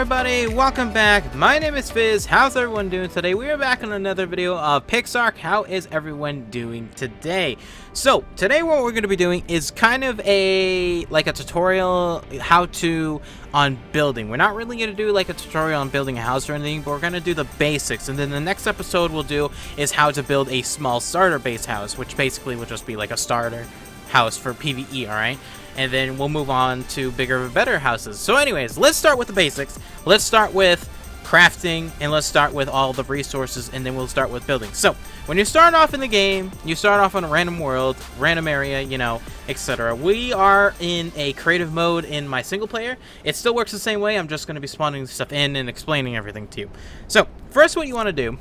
everybody, welcome back. My name is Fizz. How's everyone doing today? We are back on another video of PixARK. How is everyone doing today? So today what we're going to be doing is kind of a tutorial how to on building. We're not really going to do like a tutorial on building a house or anything, but we're going to do the basics, and then the next episode we'll do is how to build a small starter base house, which basically will just be like a starter house for PvE, alright? And then we'll move on to bigger and better houses. So anyways, let's start with the basics. Let's start with crafting, and let's start with all the resources, and then we'll start with building. So when you start off in the game, you start off on a random world, random area, you know, etc. We are in a creative mode in my single player. It still works the same way. I'm just going to be spawning stuff in and explaining everything to you. So first, what you want to do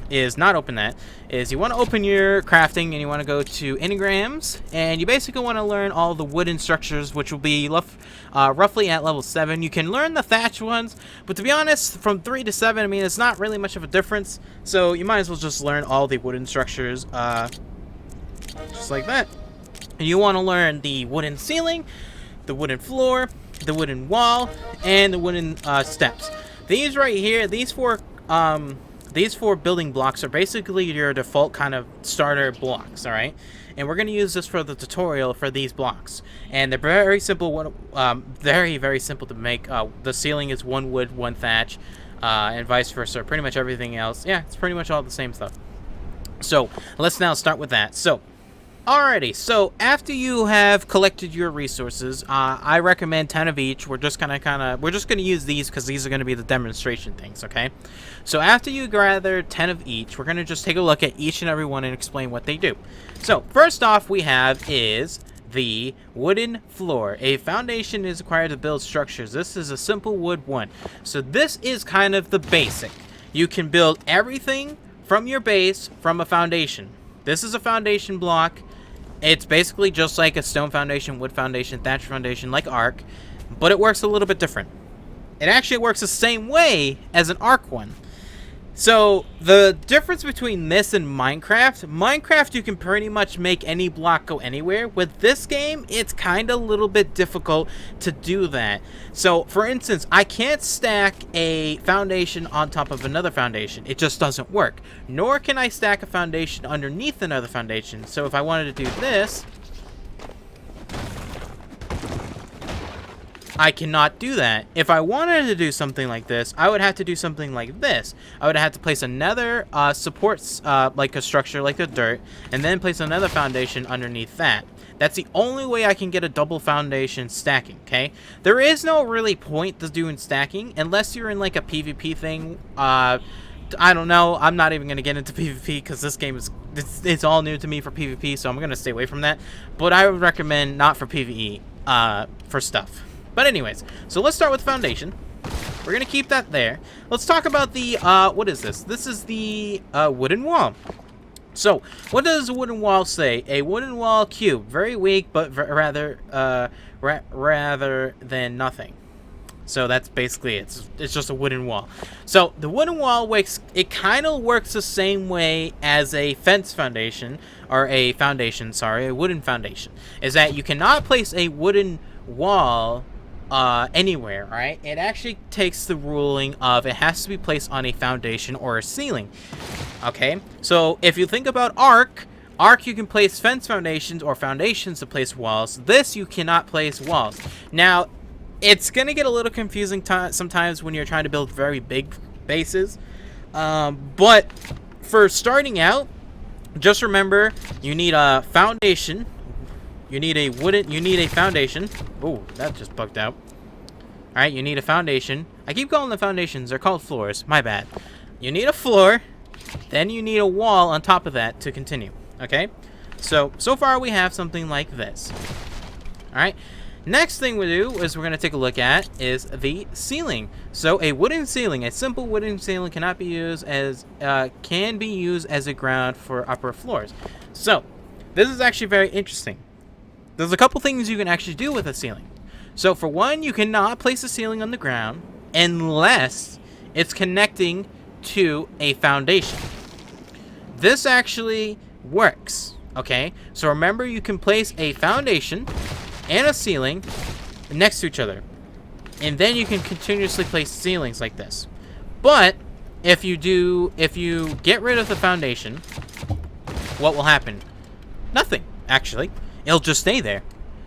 is not open that, is you want to open your crafting, and you want to go to engrams, and you basically want to learn all the wooden structures, which will be roughly at level 7. You can learn the thatch ones, but to be honest, from 3 to 7, I mean, it's not really much of a difference, so you might as well just learn all the wooden structures, just like that. And you want to learn the wooden ceiling, the wooden floor, the wooden wall, and the wooden steps. These right here, these four building blocks are basically your default kind of starter blocks, alright? And we're going to use this for the tutorial for these blocks. And they're very simple, very simple to make. The ceiling is 1 wood, 1 thatch, and vice versa. Pretty much everything else. Yeah, it's pretty much all the same stuff. So, let's now start with that. So, alrighty, so after you have collected your resources, I recommend 10 of each. We're just we're just gonna use these because these are gonna be the demonstration things, okay? So after you gather 10 of each, we're gonna just take a look at each and every one and explain what they do. So first off, we have is the wooden floor. A foundation is required to build structures. This is a simple wood one. So this is kind of the basic. You can build everything from your base from a foundation. This is a foundation block. It's basically just like a stone foundation, wood foundation, thatch foundation, like ARK, but it works a little bit different. It actually works the same way as an ARK one. So the difference between this and Minecraft, you can pretty much make any block go anywhere. With this game, it's kind of a little bit difficult to do that. So for instance, I can't stack a foundation on top of another foundation. It just doesn't work. Nor can I stack a foundation underneath another foundation. So if I wanted to do this, I cannot do that. If I wanted to do something like this, I would have to do something like this. I would have to place another supports, like a structure, like the dirt, and then place another foundation underneath that. That's the only way I can get a double foundation stacking, okay? There is no really point to doing stacking, unless you're in like a PvP thing. I don't know. I'm not even going to get into PvP because this game is it's all new to me for PvP, so I'm going to stay away from that. But I would recommend not for PvE, for stuff. But anyways, so let's start with foundation. We're going to keep that there. Let's talk about the, what is this? This is the wooden wall. So, what does a wooden wall say? A wooden wall cube. Very weak, but rather than nothing. So that's basically it. It's just a wooden wall. So the wooden wall works. It kind of works the same way as a fence foundation, or a foundation. Sorry, a wooden foundation. Is that you cannot place a wooden wall anywhere, right? It actually takes the ruling of it has to be placed on a foundation or a ceiling. Okay, so if you think about ARK, you can place fence foundations or foundations to place walls. This you cannot place walls. Now, it's gonna get a little confusing sometimes when you're trying to build very big bases, but for starting out, just remember you need a foundation. You need a foundation. Oh, that just bugged out. Alright, you need a foundation. I keep calling them foundations. They're called floors. My bad. You need a floor. Then you need a wall on top of that to continue. Okay? So far we have something like this. Alright. Next thing we do is we're going to take a look at is the ceiling. So a wooden ceiling, a simple wooden ceiling can be used as a ground for upper floors. So this is actually very interesting. There's a couple things you can actually do with a ceiling. So for one, you cannot place a ceiling on the ground unless it's connecting to a foundation. This actually works, okay? So remember, you can place a foundation and a ceiling next to each other. and then you can continuously place ceilings like this. But if you get rid of the foundation, what will happen? Nothing, actually. It'll just stay there.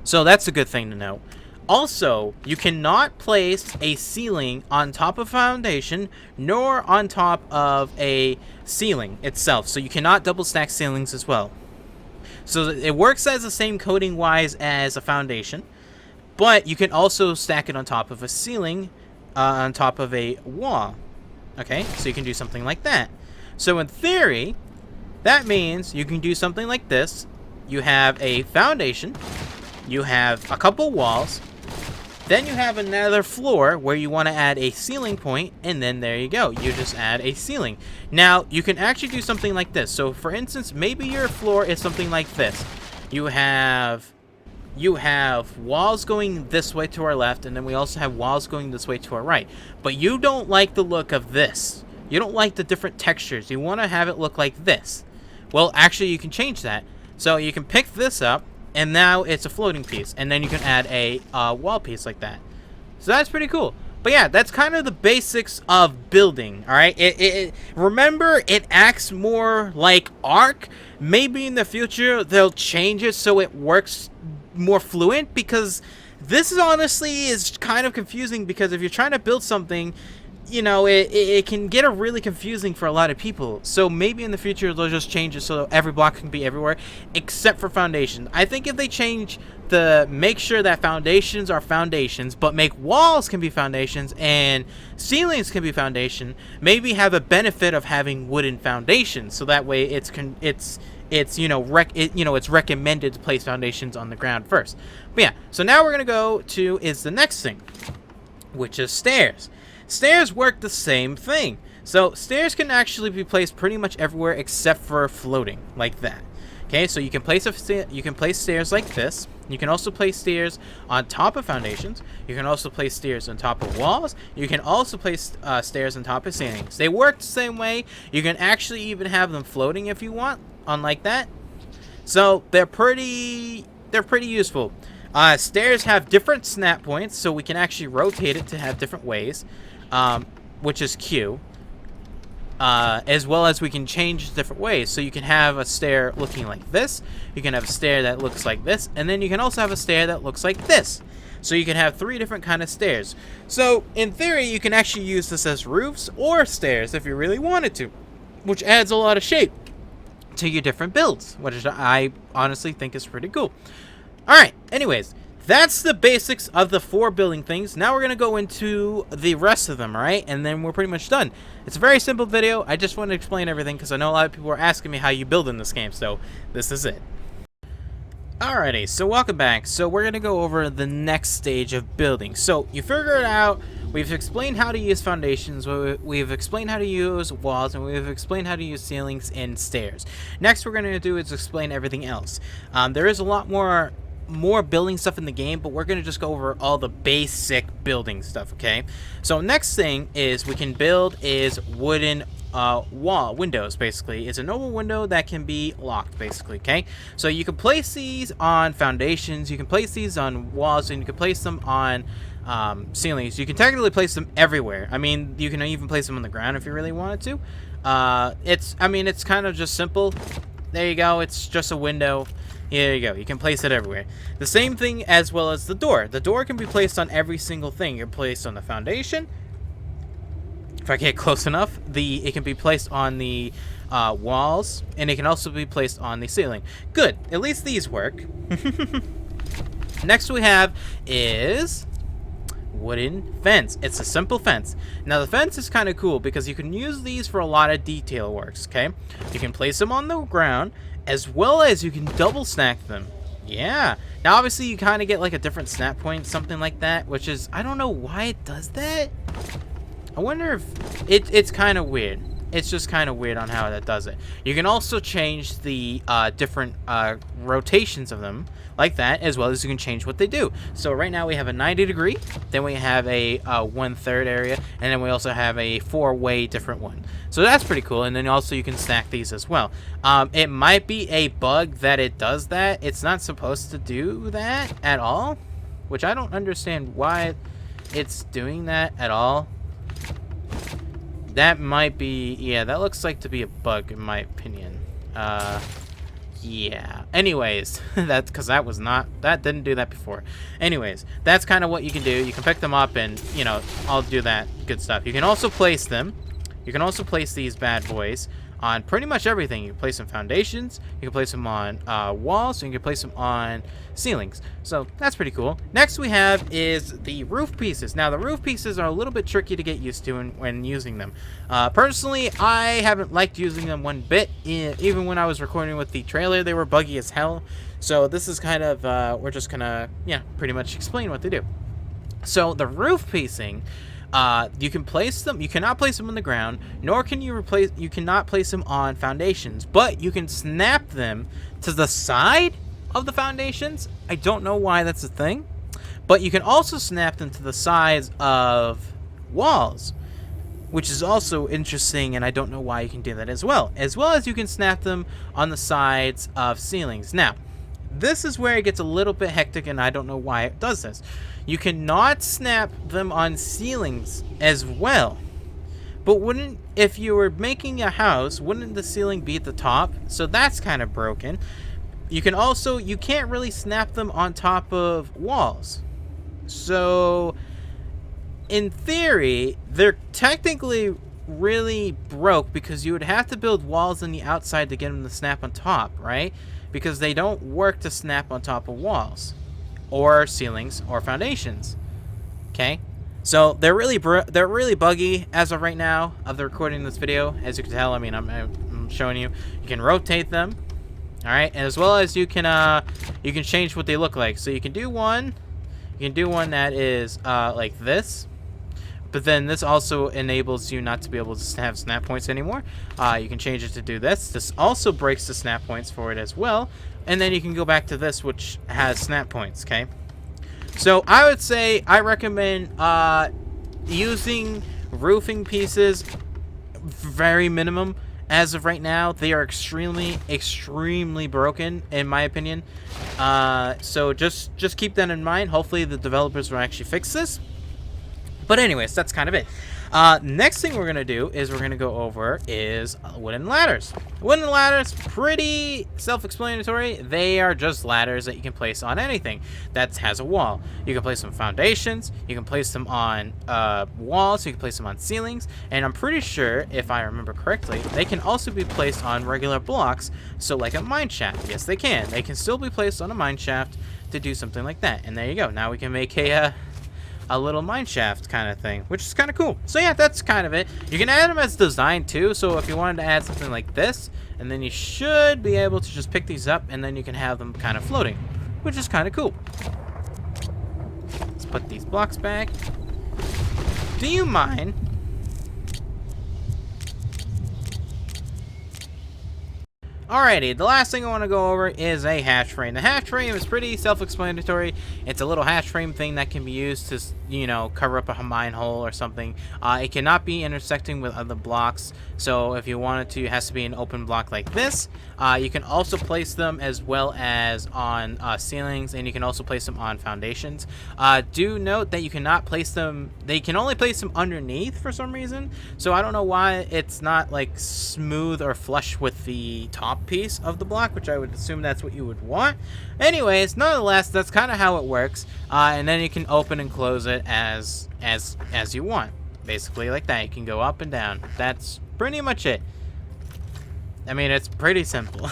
So that's a good thing to know. Also, you cannot place a ceiling on top of foundation, nor on top of a ceiling itself. So you cannot double stack ceilings as well. So it works as the same coding wise as a foundation, but you can also stack it on top of a ceiling, on top of a wall. Okay, so you can do something like that. So in theory, that means you can do something like this. You have a foundation, you have a couple walls, then you have another floor where you want to add a ceiling point, and then there you go. You just add a ceiling. Now, you can actually do something like this. So, for instance, maybe your floor is something like this. You have walls going this way to our left, and then we also have walls going this way to our right. But you don't like the look of this. You don't like the different textures. You want to have it look like this. Well, actually, you can change that. So, you can pick this up, and now it's a floating piece, and then you can add a wall piece like that. So that's pretty cool. But yeah, that's kind of the basics of building, alright? Remember, it acts more like Ark. Maybe in the future, they'll change it so it works more fluent, because this is honestly is kind of confusing, because if you're trying to build something, you know, it can get really confusing for a lot of people. So maybe in the future they'll just change it so every block can be everywhere except for foundation. I think if they change make sure that foundations are foundations, but make walls can be foundations and ceilings can be foundation, maybe have a benefit of having wooden foundations, so that way it's recommended to place foundations on the ground first. But yeah, so now we're gonna go to the next thing, which is stairs. Stairs work the same thing. So stairs can actually be placed pretty much everywhere except for floating like that. Okay, so you can place stairs like this. You can also place stairs on top of foundations. You can also place stairs on top of walls. You can also place stairs on top of ceilings. They work the same way. You can actually even have them floating if you want, unlike that. So they're pretty useful. Stairs have different snap points, so we can actually rotate it to have different ways, which is Q. As well as we can change different ways. So you can have a stair looking like this, you can have a stair that looks like this, and then you can also have a stair that looks like this. So you can have 3 different kind of stairs. So in theory, you can actually use this as roofs or stairs if you really wanted to, which adds a lot of shape to your different builds, which I honestly think is pretty cool. Alright, anyways, that's the basics of the 4 building things. Now we're going to go into the rest of them, alright? And then we're pretty much done. It's a very simple video. I just want to explain everything because I know a lot of people are asking me how you build in this game, so this is it. Alrighty, so welcome back. So we're going to go over the next stage of building. So you figure it out. We've explained how to use foundations, we've explained how to use walls, and we've explained how to use ceilings and stairs. Next we're going to do is explain everything else. There is a lot more building stuff in the game, but we're going to just go over all the basic building stuff, okay? So next thing is we can build is wooden windows, basically. It's a normal window that can be locked, basically, okay? So you can place these on foundations, you can place these on walls, and you can place them on ceilings. You can technically place them everywhere. I mean, you can even place them on the ground if you really wanted to. It's kind of just simple. There you go. It's just a window. Here you go. You can place it everywhere. The same thing as well as the door. The door can be placed on every single thing. You're placed on the foundation. If I get close enough, it can be placed on the walls, and it can also be placed on the ceiling. Good. At least these work. Next we have is wooden fence. It's a simple fence. Now the fence is kind of cool because you can use these for a lot of detail works, okay? You can place them on the ground as well as you can double stack them. Yeah. Now obviously you kind of get like a different snap point, something like that, which is, I don't know why it does that. I wonder if it's kind of weird. It's just kind of weird on how that does it. You can also change the different rotations of them like that, as well as you can change what they do. So right now we have a 90-degree, then we have a 1/3 area, and then we also have a 4-way different one. So that's pretty cool, and then also you can stack these as well. It might be a bug that it does that. It's not supposed to do that at all, which I don't understand why. it's doing that at all. That might be, yeah, that looks like to be a bug in my opinion. Yeah. Anyways, that's because that didn't do that before. Anyways, that's kind of what you can do. You can pick them up and, you know, I'll do that good stuff. You can also place them. You can also place these bad boys on pretty much everything. You can place them foundations, you can place them on walls, and you can place them on ceilings. So that's pretty cool. Next we have is the roof pieces. Now the roof pieces are a little bit tricky to get used to when using them. Personally, I haven't liked using them one bit. Even when I was recording with the trailer, they were buggy as hell. So this is kind of, we're just gonna, yeah, pretty much explain what they do. So the roof piecing, you can place them. You cannot place them on the ground, nor can you you cannot place them on foundations, but you can snap them to the side of the foundations. I don't know why that's a thing, but you can also snap them to the sides of walls, which is also interesting, and I don't know why you can do that as well. As well as you can snap them on the sides of ceilings. Now, this is where it gets a little bit hectic, and I don't know why it does this. You cannot snap them on ceilings as well. But if you were making a house, wouldn't the ceiling be at the top? So that's kind of broken. You can't really snap them on top of walls. So, in theory, they're technically really broke because you would have to build walls on the outside to get them to snap on top, right? Because they don't work to snap on top of walls or ceilings or foundations. Okay, so they're really buggy as of right now of the recording this video. As you can tell, I mean, I'm showing you. You can rotate them, all right, as well as you can change what they look like. So you can do one that is like this. But then this also enables you not to be able to have snap points anymore. You can change it to do this. This also breaks the snap points for it as well. And then you can go back to this, which has snap points, okay? So I would say I recommend using roofing pieces very minimum. As of right now, they are extremely, extremely broken, in my opinion. So just keep that in mind. Hopefully the developers will actually fix this. But anyways, that's kind of it. Next thing we're going to do is we're going to go over is wooden ladders. Wooden ladders, pretty self-explanatory. They are just ladders that you can place on anything that has a wall. You can place them on foundations. You can place them on walls. You can place them on ceilings. And I'm pretty sure, if I remember correctly, they can also be placed on regular blocks. So like a mine shaft. Yes, they can. They can still be placed on a mine shaft to do something like that. And there you go. Now we can make a little mine shaft kind of thing, which is kind of cool. So yeah, that's kind of it. You can add them as design too. So if you wanted to add something like this, and then you should be able to just pick these up, and then you can have them kind of floating, which is kind of cool. Let's put these blocks back. Do you mind? Alrighty, the last thing I want to go over is a hatch frame. The hatch frame is pretty self-explanatory. It's a little hatch frame thing that can be used to, you know, cover up a mine hole or something. It cannot be intersecting with other blocks, so if you wanted to, it has to be an open block like this. You can also place them as well as on ceilings, and you can also place them on foundations. Do note that you cannot place them, they can only place them underneath for some reason, so I don't know why it's not like smooth or flush with the top piece of the block, which I would assume that's what you would want. Anyways, nonetheless, that's kind of how it works, and then you can open and close it as you want, basically like that. You can go up and down. That's pretty much it. I mean, it's pretty simple.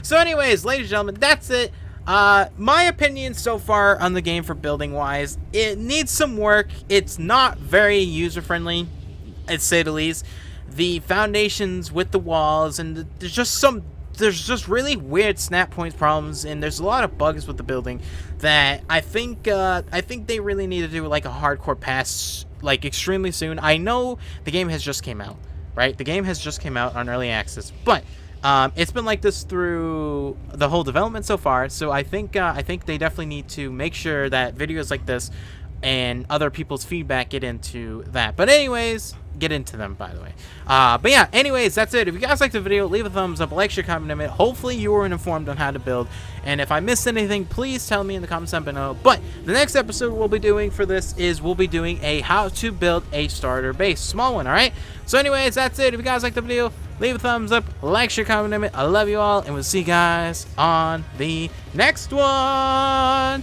So anyways, ladies and gentlemen, that's it. My opinion so far on the game for building wise, it needs some work. It's not very user friendly, to say the least. The foundations with the walls, and there's just really weird snap points problems, and there's a lot of bugs with the building that I think they really need to do like a hardcore patch like extremely soon. I know the game has just came out, right? The game has just came out on early access, but it's been like this through the whole development so far. So I think they definitely need to make sure that videos like this and other people's feedback get into that. But anyways, get into them, by the way. But yeah, anyways, that's it. If you guys liked the video, leave a thumbs up, like, share, comment, and hopefully you were informed on how to build. And if I missed anything, please tell me in the comments down below. But the next episode we'll be doing for this is we'll be doing a how to build a starter base, small one. All right. So anyways, that's it. If you guys liked the video, leave a thumbs up, like, share, comment, I love you all, and we'll see you guys on the next one.